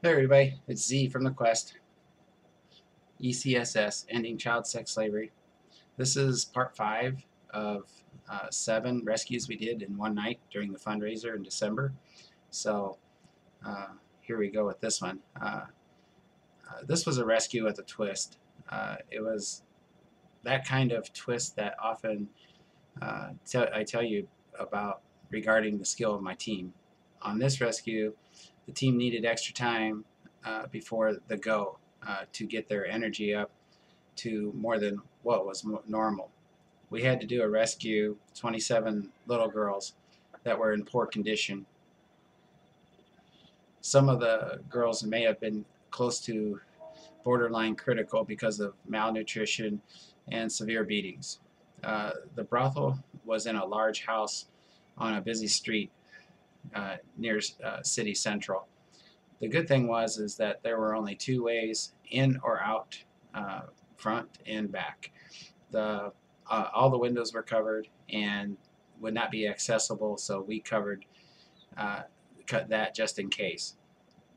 Hey everybody, it's Z from the Quest ECSS, Ending Child Sex Slavery. This is part 5 of 7 rescues we did in one night during the fundraiser in December. So here we go with this one. This was a rescue with a twist. It was that kind of twist that often I tell you about regarding the skill of my team. On this rescue, the team needed extra time before the go to get their energy up to more than what was normal. We had to do a rescue 27 little girls that were in poor condition. Some of the girls may have been close to borderline critical because of malnutrition and severe beatings. The brothel was in a large house on a busy street near city central. The good thing was is that there were only two ways in or out, front and back. The all the windows were covered and would not be accessible, so we cut that just in case.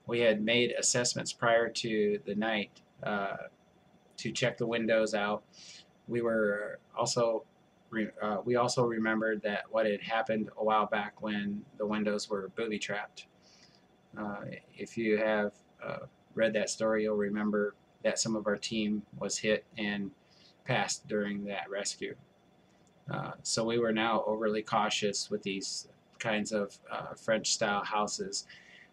We had made assessments prior to the night to check the windows out. We were also we also remembered that what had happened a while back when the windows were booby trapped. If you have read that story, you'll remember that some of our team was hit and passed during that rescue. So we were now overly cautious with these kinds of French-style houses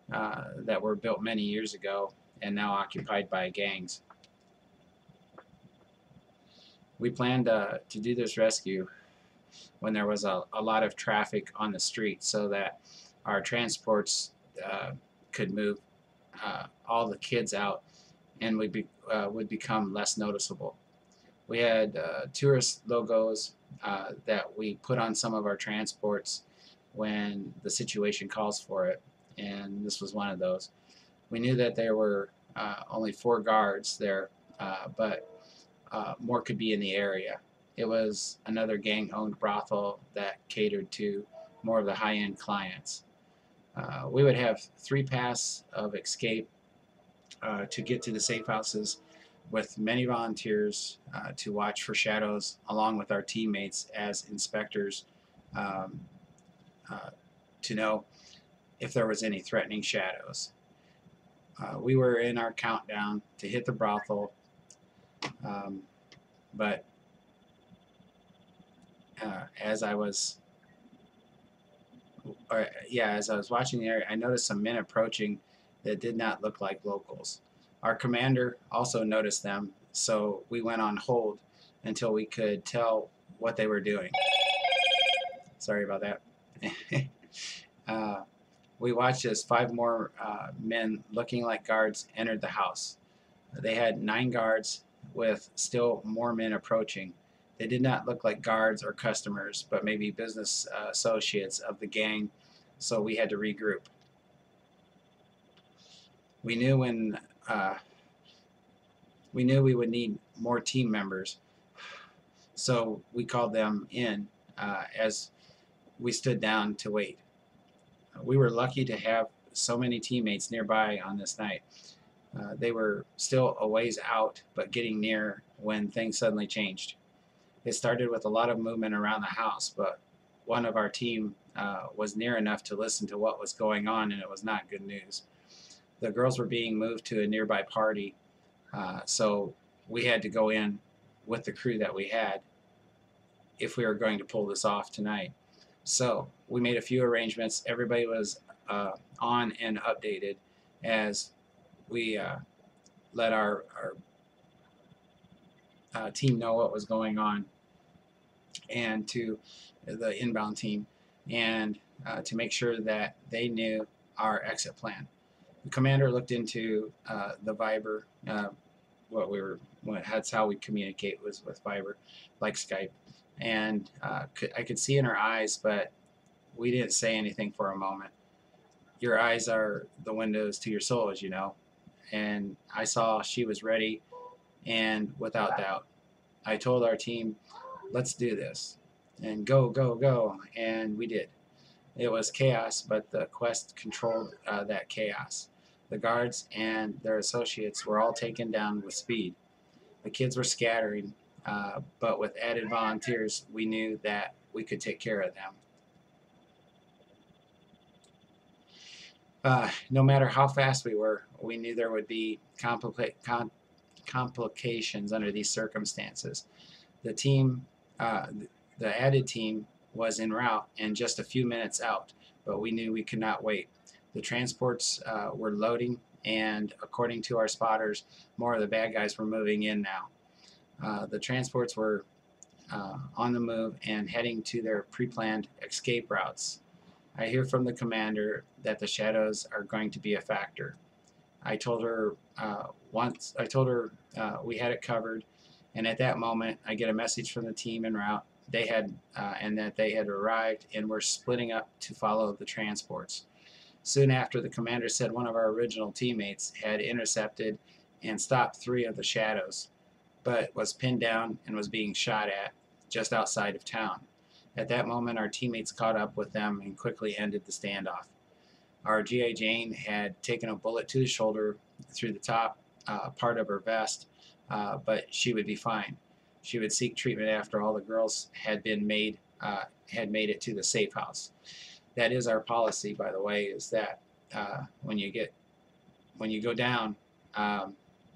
that were built many years ago and now occupied by gangs. We planned to do this rescue when there was a lot of traffic on the street so that our transports could move all the kids out and would become less noticeable. We had tourist logos that we put on some of our transports when the situation calls for it, and this was one of those. We knew that there were only 4 guards there, but more could be in the area. It was another gang-owned brothel that catered to more of the high-end clients. We would have 3 paths of escape to get to the safe houses, with many volunteers to watch for shadows along with our teammates as inspectors um, to know if there was any threatening shadows. We were in our countdown to hit the brothel, um, but as I was watching the area, I noticed some men approaching that did not look like locals. Our commander also noticed them, so we went on hold until we could tell what they were doing. Sorry about that. We watched as 5 more men looking like guards entered the house. They had 9 guards with still more men approaching. They did not look like guards or customers, but maybe business associates of the gang, so we had to regroup. We knew when we knew we would need more team members, so we called them in as we stood down to wait. We were lucky to have so many teammates nearby on this night. They were still a ways out, but getting near when things suddenly changed. It started with a lot of movement around the house, but one of our team was near enough to listen to what was going on, and it was not good news. The girls were being moved to a nearby party, so we had to go in with the crew that we had if we were going to pull this off tonight. So we made a few arrangements. Everybody was on and updated as we let our team know what was going on, and to the inbound team, and to make sure that they knew our exit plan. The commander looked into the Viber. That's how we communicate, was with Viber, like Skype, and I could see in her eyes, but we didn't say anything for a moment. Your eyes are the windows to your soul, as you know, and I saw she was ready, and without doubt, I told our team, let's do this, and go, go, go, and we did. It was chaos, but the Quest controlled that chaos. The guards and their associates were all taken down with speed. The kids were scattering, but with added volunteers, we knew that we could take care of them. No matter how fast we were, we knew there would be complications under these circumstances. The team, uh, the added team, was en route and just a few minutes out, but we knew we could not wait. The transports were loading, and according to our spotters, more of the bad guys were moving in now. The transports were on the move and heading to their pre-planned escape routes. I hear from the commander that the shadows are going to be a factor. I told her we had it covered, and at that moment, I get a message from the team en route. That they had arrived and were splitting up to follow the transports. Soon after, the commander said one of our original teammates had intercepted and stopped 3 of the shadows, but was pinned down and was being shot at just outside of town. At that moment, our teammates caught up with them and quickly ended the standoff. Our GI Jane had taken a bullet to the shoulder through the top part of her vest, but she would be fine. She would seek treatment after all the girls had made it to the safe house. That is our policy, by the way, is that when you go down,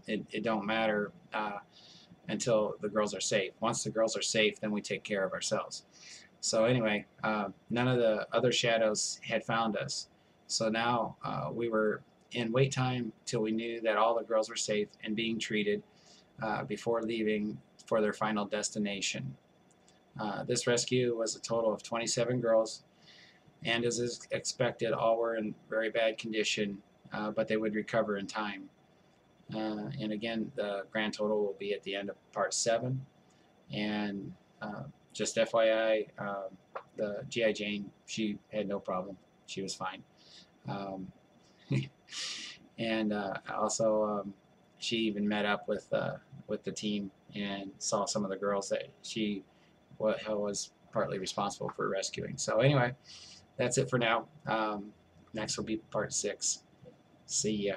it don't matter until the girls are safe. Once the girls are safe, then we take care of ourselves. So anyway, none of the other shadows had found us. So now we were in wait time till we knew that all the girls were safe and being treated before leaving for their final destination. This rescue was a total of 27 girls, and as is expected, all were in very bad condition, but they would recover in time. And again, the grand total will be at the end of part 7. And just FYI, the GI Jane, she had no problem. She was fine. And also, she even met up with the team and saw some of the girls that she was partly responsible for rescuing. So anyway, that's it for now. Next will be part 6. See ya.